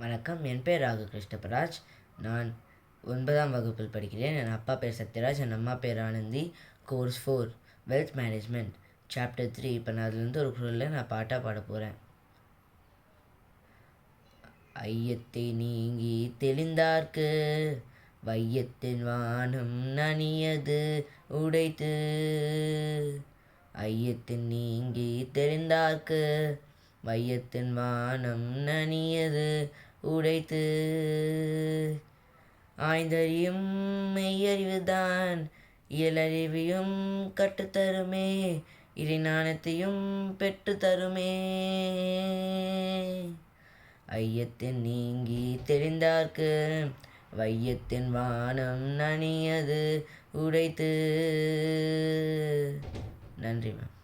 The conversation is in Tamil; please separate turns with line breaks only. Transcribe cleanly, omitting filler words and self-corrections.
வணக்கம், என் பேர் ராகு கிருஷ்ணபராஜ். நான் 9ஆம் வகுப்பில் படிக்கிறேன். என் அப்பா பேர் சத்யராஜ், என் அம்மா பேர் Anandhi. Course 4 wealth management, chapter 3. இப்போ நான் அதுலேருந்து ஒரு குரலில் நான் பாட்டாக பாட போகிறேன். ஐயத்தை நீங்கி தெளிந்தார்க்கு வையத்தின் வானம் நனியது உடைத்து. ஐயத்தின் நீங்கி தெளிந்தார்க்கு வையத்தின் வானம் நனியது உடைத்து. ஆய்ந்தறியும் மெய்யறிவுதான் இயலறிவையும் கற்றுத்தருமே, இறைஞானத்தையும் பெற்று தருமே. ஐயத்தின் நீங்கி தெளிந்தார்க்கு வையத்தின் வானம் நனியது உடைத்து. நன்றி மேம்.